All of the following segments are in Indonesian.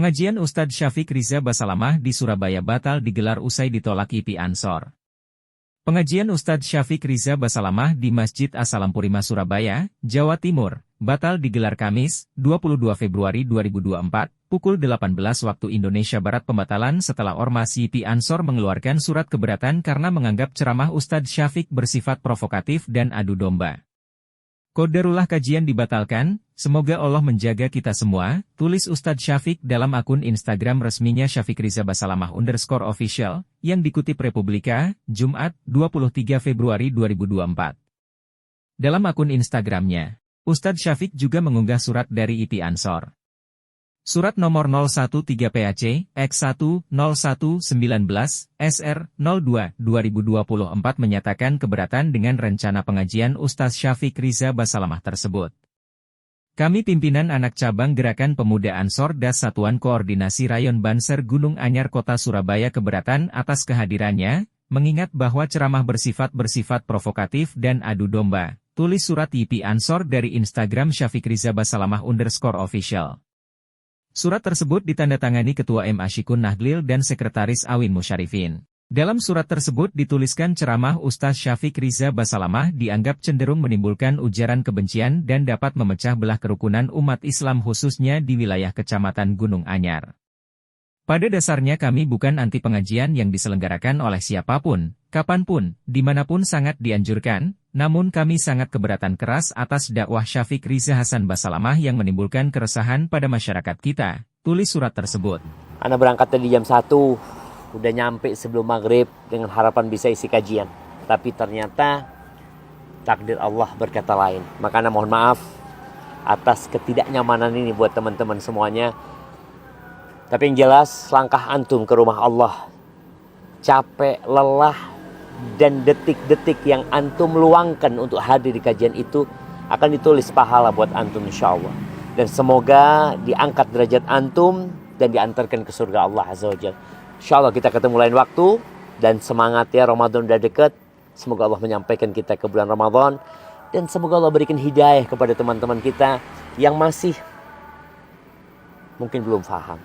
Pengajian Ustadz Syafiq Riza Basalamah di Surabaya batal digelar usai ditolak IP Ansor. Pengajian Ustadz Syafiq Riza Basalamah di Masjid As-Salampurima Surabaya, Jawa Timur, batal digelar Kamis, 22 Februari 2024, pukul 18 waktu Indonesia Barat. Pembatalan setelah Ormas IP Ansor mengeluarkan surat keberatan karena menganggap ceramah Ustadz Syafiq bersifat provokatif dan adu domba. Qadarullah kajian dibatalkan, semoga Allah menjaga kita semua, tulis Ustadz Syafiq dalam akun Instagram resminya Syafiq Riza Basalamah _official, yang dikutip Republika, Jumat, 23 Februari 2024. Dalam akun Instagramnya, Ustadz Syafiq juga mengunggah surat dari IP Ansor. Surat nomor 013 PAC, X1, 01, 19, SR, 02, 2024 menyatakan keberatan dengan rencana pengajian Ustadz Syafiq Riza Basalamah tersebut. Kami pimpinan anak cabang Gerakan Pemuda Ansor das Satuan Koordinasi Rayon Banser Gunung Anyar Kota Surabaya keberatan atas kehadirannya, mengingat bahwa ceramah bersifat provokatif dan adu domba, tulis surat IP Ansor dari Instagram Syafiq Riza Basalamah _official. Surat tersebut ditandatangani Ketua M. Asyikun Nahdlil dan Sekretaris Awin Musyarifin. Dalam surat tersebut dituliskan ceramah Ustadz Syafiq Riza Basalamah dianggap cenderung menimbulkan ujaran kebencian dan dapat memecah belah kerukunan umat Islam khususnya di wilayah Kecamatan Gunung Anyar. Pada dasarnya kami bukan anti pengajian yang diselenggarakan oleh siapapun, kapanpun, dimanapun sangat dianjurkan, namun kami sangat keberatan keras atas dakwah Syafiq Riza Hasan Basalamah yang menimbulkan keresahan pada masyarakat kita, tulis surat tersebut. Ana berangkat tadi jam 1, udah nyampe sebelum maghrib dengan harapan bisa isi kajian. Tapi ternyata takdir Allah berkata lain. Maka Ana mohon maaf atas ketidaknyamanan ini buat teman-teman semuanya. Tapi yang jelas langkah antum ke rumah Allah, capek, lelah, dan detik-detik yang antum luangkan untuk hadir di kajian itu akan ditulis pahala buat antum insya Allah. Dan semoga diangkat derajat antum dan diantarkan ke surga Allah Azza wa Jalla. Insya Allah kita ketemu lain waktu, dan semangat ya, Ramadan udah dekat. Semoga Allah menyampaikan kita ke bulan Ramadan, dan semoga Allah berikan hidayah kepada teman-teman kita yang masih mungkin belum paham.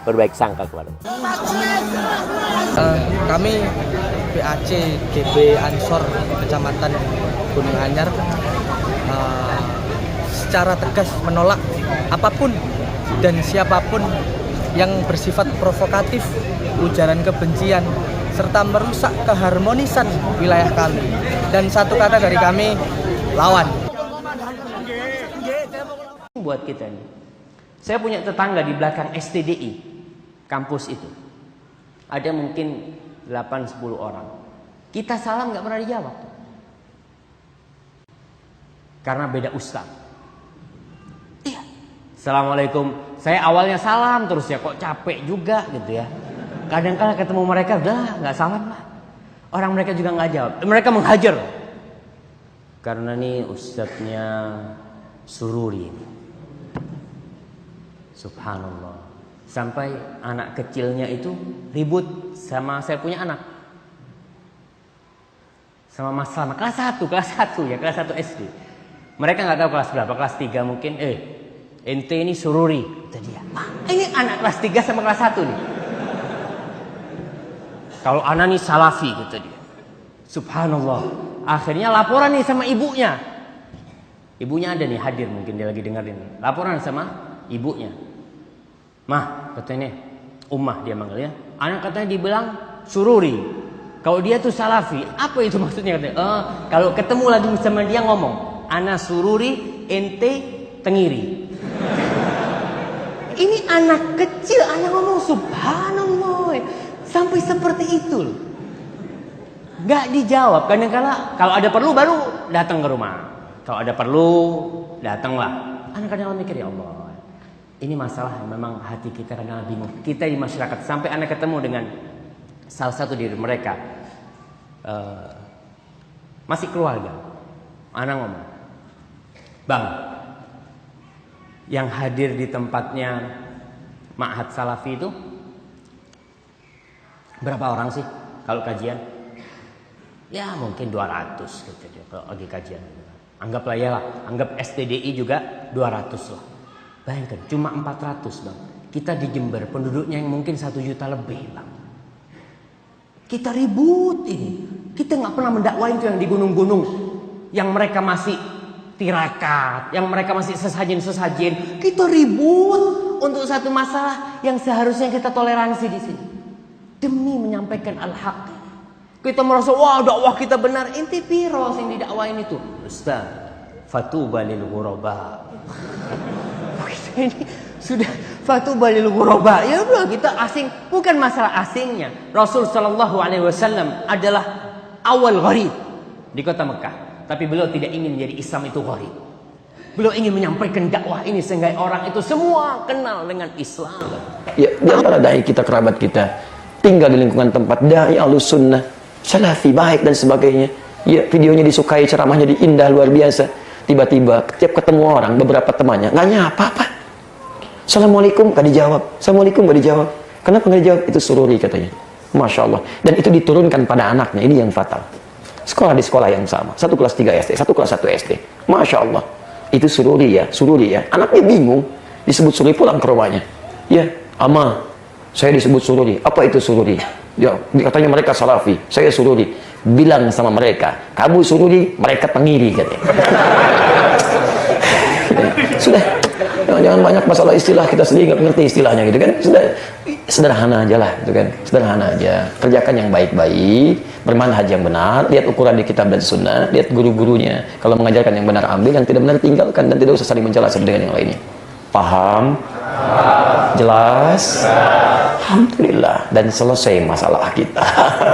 Berbaik sangka kepada kami PAC GB Ansor Kecamatan Gunung Anyar secara tegas menolak apapun dan siapapun yang bersifat provokatif, ujaran kebencian, serta merusak keharmonisan wilayah kami. Dan satu kata dari kami, lawan. Buat kita nih, saya punya tetangga di belakang STDI kampus itu, ada mungkin 8-10 orang. Kita salam gak pernah dijawab, karena beda ustaz. Iya, Assalamualaikum. Saya awalnya salam terus ya, kok capek juga gitu ya. Kadang-kadang ketemu mereka udah gak salam lah. Orang mereka juga gak jawab, mereka menghajar. Karena nih ustadznya sururi ini. Subhanallah. Sampai anak kecilnya itu ribut sama saya punya anak. Sama Mas Salma, kelas 1 ya, kelas 1 SD. Mereka nggak tahu kelas berapa, kelas 3 mungkin. Ente ini sururi, kata dia. Ini anak kelas 3 sama kelas 1 nih. Kalau anak nih salafi, kata dia. Subhanallah. Akhirnya laporan nih sama ibunya. Ibunya ada nih, hadir mungkin dia lagi dengerin. Laporan sama ibunya. Mah, katanya Ummah dia manggilnya. Anak katanya dibilang sururi. Kalau dia tuh salafi, apa itu maksudnya? Kalau ketemu lagi sama dia ngomong, ana sururi, ente tengiri. Ini anak kecil, anak ngomong subhanallah. Sampai seperti itu loh. Gak dijawab. Kadang-kadang kalau ada perlu baru datang ke rumah. Kalau ada perlu datanglah. Anak kadang-kadang mikir, ya Allah, ini masalah yang memang hati kita kadang-kadang bingung. Kita di masyarakat, sampai anak ketemu dengan salah satu diri mereka, masih keluarga. Anak ngomong, Bang, yang hadir di tempatnya Ma'had Salafi itu berapa orang sih kalau kajian? Ya mungkin 200 gitu dia kalau lagi kajian. Anggaplah ya lah, anggap STDI juga 200 lah. Bayangkan cuma 400 bang. Kita di Jember penduduknya yang mungkin 1 juta lebih, Bang. Kita ribut ini. Kita nggak pernah mendakwain itu yang di gunung-gunung, yang mereka masih tirakat, yang mereka masih sesajen-sesajen. Kita ribut untuk satu masalah yang seharusnya kita toleransi di sini demi menyampaikan al-haq. Kita merasa wah dakwah kita benar. Inti piro sing didakwain itu, Ustaz. Fatuba lil ghuraba. Ini sudah fatuba lil ghuraba. Ya udah, kita asing, bukan masalah asingnya. Rasul sallallahu alaihi wasallam adalah awal gharib di kota Mekah, tapi beliau tidak ingin menjadi Islam itu gharib. Beliau ingin menyampaikan dakwah ini sehingga orang itu semua kenal dengan Islam. Ya, di antara dai kita, kerabat kita, tinggal di lingkungan tempat dai Ahlus Sunnah, Salafi baik dan sebagainya. Ya, videonya disukai, ceramahnya indah luar biasa. Tiba-tiba tiap ketemu orang, beberapa temannya nggak nyapa apa. Assalamualaikum gak dijawab. Assalamualaikum gak dijawab. Kenapa gak dijawab? Itu sururi katanya. Masya Allah. Dan itu diturunkan pada anaknya. Ini yang fatal. Sekolah di sekolah yang sama. Satu kelas 3 SD, satu kelas 1 SD. Masya Allah. Itu sururi ya, sururi ya. Anaknya bingung. Disebut sururi, pulang ke rumahnya. Ya, Ama, saya disebut sururi. Apa itu sururi? Ya, katanya mereka salafi. Saya sururi. Bilang sama mereka, kamu sururi, mereka pengiri katanya. Sudah. Jangan banyak masalah istilah, kita sendiri nggak ngerti istilahnya gitu kan. Sudah, sederhana aja lah gitu kan. Sederhana aja. Kerjakan yang baik-baik, bermanhaj yang benar, lihat ukuran di kitab dan sunnah, lihat guru-gurunya. Kalau mengajarkan yang benar ambil, yang tidak benar tinggalkan, dan tidak usah saling mencela satu dengan yang lainnya. Paham? Jelas? Alhamdulillah. Dan selesai masalah kita.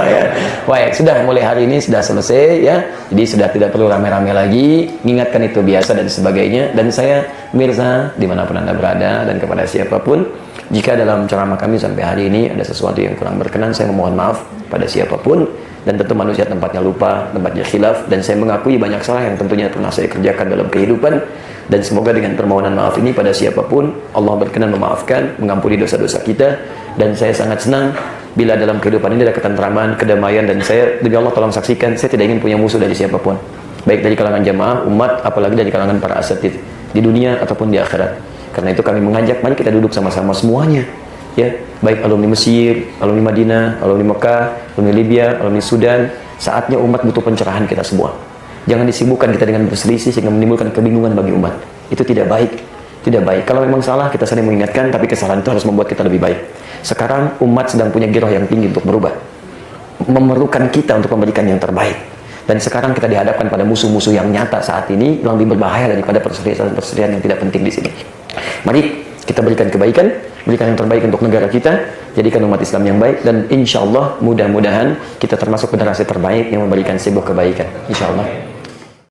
Ya. Baik, sudah mulai hari ini sudah selesai ya. Jadi sudah tidak perlu rame-rame lagi. Ingatkan itu biasa dan sebagainya. Dan saya mirza dimanapun Anda berada dan kepada siapapun, jika dalam ceramah kami sampai hari ini ada sesuatu yang kurang berkenan, saya memohon maaf pada siapapun. Dan tentu manusia tempatnya lupa, tempatnya khilaf, dan saya mengakui banyak salah yang tentunya pernah saya kerjakan dalam kehidupan. Dan semoga dengan permohonan maaf ini pada siapapun, Allah berkenan memaafkan, mengampuni dosa-dosa kita. Dan saya sangat senang bila dalam kehidupan ini ada ketentraman, kedamaian, dan saya, demi Allah tolong saksikan, saya tidak ingin punya musuh dari siapapun, baik dari kalangan jamaah, umat, apalagi dari kalangan para asatidz di dunia ataupun di akhirat. Karena itu kami mengajak, mari kita duduk sama-sama semuanya, ya, baik alumni Mesir, alumni Madinah, alumni Mekah, alumni Libya, alumni Sudan. Saatnya umat butuh pencerahan kita semua. Jangan disibukkan kita dengan berselisih sehingga menimbulkan kebingungan bagi umat. Itu tidak baik. Tidak baik. Kalau memang salah, kita saling mengingatkan, tapi kesalahan itu harus membuat kita lebih baik. Sekarang umat sedang punya giroh yang tinggi untuk berubah, memerlukan kita untuk memberikan yang terbaik. Dan sekarang kita dihadapkan pada musuh-musuh yang nyata saat ini, yang lebih berbahaya daripada perselisihan yang tidak penting di sini. Mari kita berikan kebaikan, berikan yang terbaik untuk negara kita, jadikan umat Islam yang baik, dan insya Allah mudah-mudahan kita termasuk generasi terbaik yang memberikan sebuah kebaikan. Insya Allah.